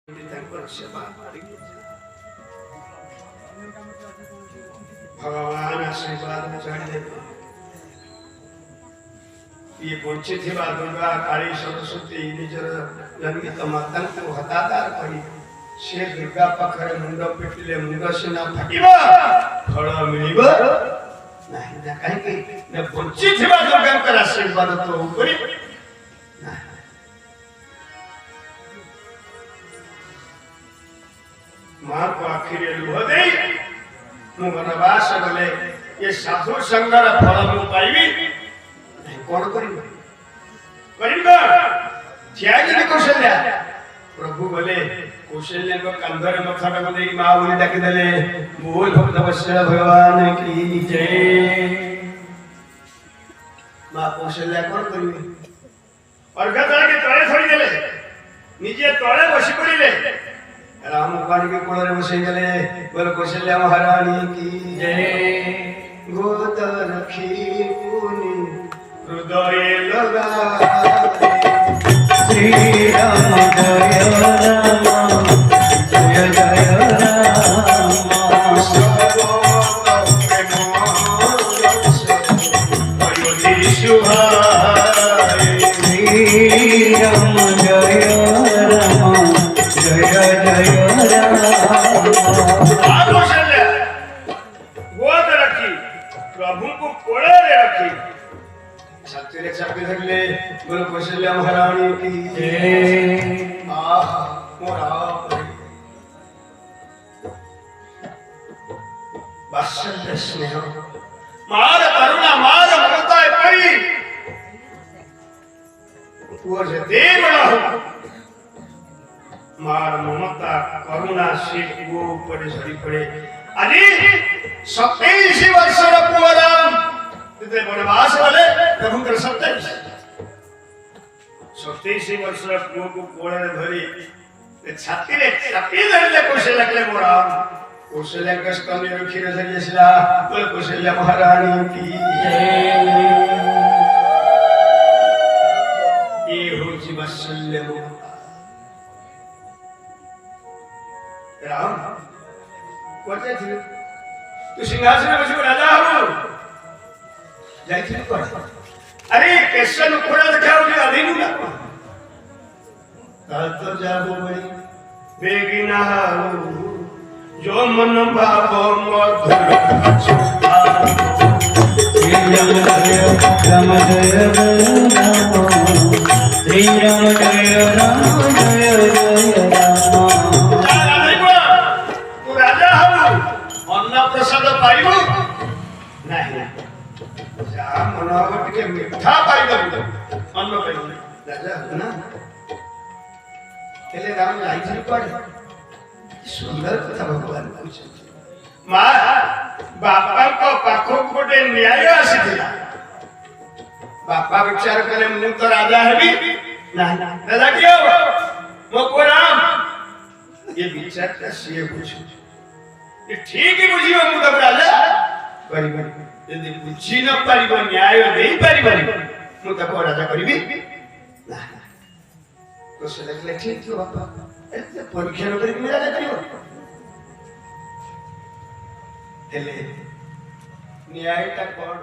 भगवान आशीर्वाद ये बंची थिबा दुर्गा काली सरस्वती निजर जन्मित माता को हतादार करी से दुर्गा पाखरे मुंड पिटिले मुंड सिना फाटिबा फल मिलिबा नाही ना काहे कि ने बंची थिबा दुर्गा का आशीर्वाद तो करी मां को आखिर लुह दे मु वनवास गले ये साधु संगर फल मु पाइबी कोन करिबा त्याग ने कौशल्या प्रभु बोले कौशल्या को कंधर मथाटा को देई मां बोली डाके देले बोल भक्त वत्सल भगवान की जय मां कौशल्या कोन करिबी अर्घतळ के तळे छोड़ी देले निजे तळे बसी पड़िले राम भगवान के कोल रे बसे गले बोल कौशल्या महारानी की जय गोद रखी पुनी हृदय लगा श्री राम जय राम जय जय राम श्री राम जय राम जय जय गोद रखी प्रभु को कोड़े रखी छाती छाती धरले बोलो कौशल्या महारानी की जय आहा मोरा वात्सल्य स्नेह मार करुणा मार ममता परी वो जे देवना मार ममता करुणा से वो ऊपर झड़ी पड़े अरे 27 वर्षर पुअराम ते वनवास वाले प्रभु कर 27 वर्षर पुओ को कोळे धरी छाती रे छाती धरले कौशल्या के मोराम कौशल्या के स्तन रे खीर धरी असला बोल कौशल्या महारानी की ये हो जी वत्सल्य राम कोते थी तू सिंहासन में बसो राजा हो जाई थी कोन अरे केशन कोड़ा दिखाओ जे अधीन ना काल तो जाबो बड़ी बेगिना जो मन भावो मधुर श्री राम जय राम जय राम श्री राम जय राम जय राम प्रसाद पाइबो नहीं जा मनावट के मिठा पाइबो अन्न पाइबो राजा ना केले राम लाई जी पड़े सुंदर कथा भगवान पूछे मां बापा को पाखो कोटे न्याय आसीथिला बापा विचार करे मु तो राजा हेबी नहीं राजा कियो मो को राम ये विचार से पूछो ठीक ही बुझियो मु तब राजा परिबो यदि बुझी न परिबो न्याय देई परिबो मु तब राजा परिबी ना तो से लगले ठीक थियो बापा एते परीक्षा न करी राजा करियो हेले न्याय ता कोन